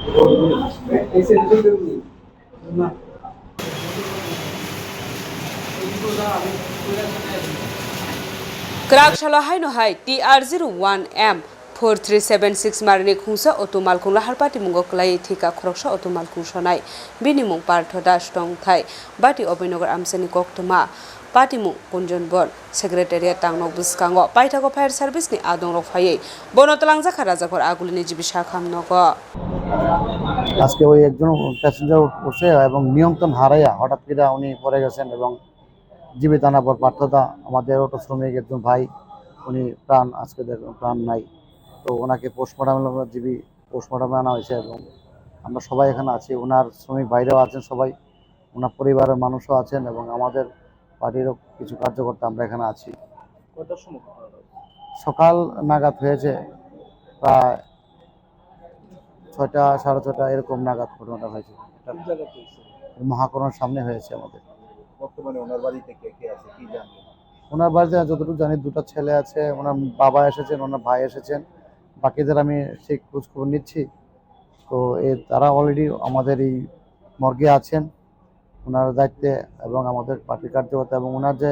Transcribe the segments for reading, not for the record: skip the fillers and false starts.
Krakshalo haino hai TR01M 4376 marni khungsa otomal khungla harpati mungo klai thika khoroksa otomal khungsonai binimung parthoda stong thai bati obinogar amsani koktoma patimu kunjonbon secretariat tangnok buskango paithago fire service ni adong rok phaiye bonotolangja kharajakor agulini jibisa khamnogo আজকে ওই একজন passenger উঠছে এবং নিয়ন্ত্রণ হারাইয়া হঠাৎ করে উনি পড়ে গেছেন এবং জীবিত আনার পর পার্থদা আমাদের অটো শ্রমিক একজন ভাই উনি আজকে প্রাণ নাই। তো ওনাকে পোস্টমর্টমে আনা হয়েছে এবং আমরা সবাই এখানে আছি। ওনার শ্রমিক ভাইরাও আছেন, সবাই ওনার পরিবারের মানুষও আছেন এবং আমাদের পার্টিরও কিছু কার্যকর্তা আমরা এখানে আছি। সকাল নাগাদ হয়েছে, প্রায় 6টা 6:30 এরকম নাগাদ ঘটনাটা হয়েছে। মহাকরণের সামনে হয়েছে আমাদের। বর্তমানে ওনার বাড়িতে কে কে আছে কি জানেন? ওনার বাড়িতে যতটুকু জানি 2টা ছেলে আছে, ওনার বাবা এসেছেন, ওনার ভাই এসেছেন, বাকিদের আমি সেই খোঁজখবর নিচ্ছি। তো তারা অলরেডি আমাদের এই মর্গে আছেন ওনার দায়িত্বে এবং আমাদের পার্টির কার্যকর্তা এবং ওনার যে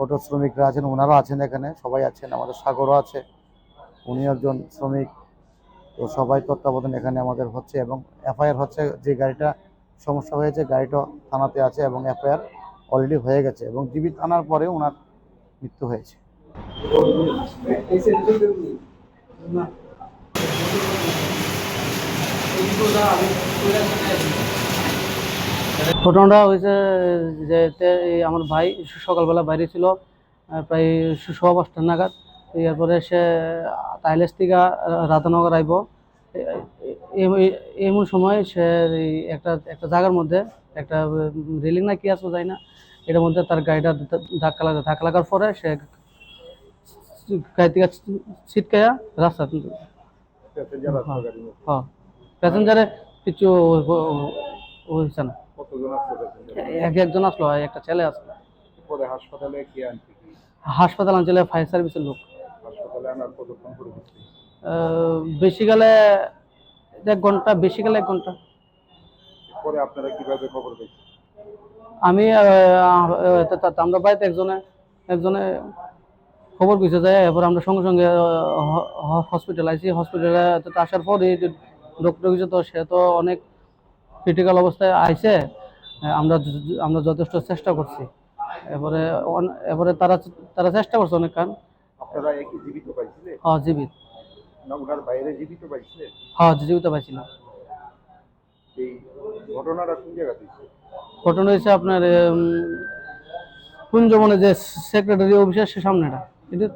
অটো শ্রমিকরা আছেন ওনারাও আছেন, এখানে সবাই আছেন, আমাদের সাগরও আছে, উনি একজন শ্রমিক। তো সবাই তত্ত্বাবধান এখানে আমাদের হচ্ছে এবং এফআইআর হচ্ছে। যে গাড়িটা সমস্যা হয়েছে গাড়িটা থানাতে আছে এবং এফআইআর অলরেডি হয়ে গেছে এবং জীবিত আনার পরে ওনার মৃত্যু হয়েছে। ঘটনাটা হয়েছে যে আমার ভাই সকালবেলা বাইরে ছিল প্রায় 5:30 নাগাদ। এরপরে সে টাইলেস থেকে রাধানগর আইব, এমন সময় সে একটা একটা জায়গার মধ্যে একটা রেলিং না কি আছে যায় না, এটার মধ্যে তার গাড়িটা ধাক্কা লাগার পরে সে গাড়ি থেকে ছিটকাইয়া রাস্তা প্যাসেঞ্জারে কিছু হয়েছে না। একজন আসলো, একটা ছেলে আসলো। হাসপাতাল অঞ্চলে ফায়ার সার্ভিসের লোক। বেশি গেলে 1 ঘন্টা, বেশি গেলে 1 ঘন্টা। আমি আমরা বাড়িতে একজনে খবর পেয়েছে যায়, এরপর আমরা সঙ্গে সঙ্গে হসপিটাল আইছি। হসপিটালে আসার পর ডক্টর কিছু তো সে তো অনেক ক্রিটিক্যাল অবস্থায় আইছে। আমরা যথেষ্ট চেষ্টা করছি। এরপরে তারা চেষ্টা করছে অনেক কারণ। আপনারা কি জীবিত পাইছিলেন? হ্যাঁ, জীবিত। না ওনার বাইরে জীবিত পাইছিলেন? হ্যাঁ, জীবিত পাইছিলাম। এই ঘটনাটা কোন জায়গাতে হয়েছে? ঘটনা হয়েছে আপনার কুঞ্জবনে যে সেক্রেটারি অফিসের সে সামনেটা, এটা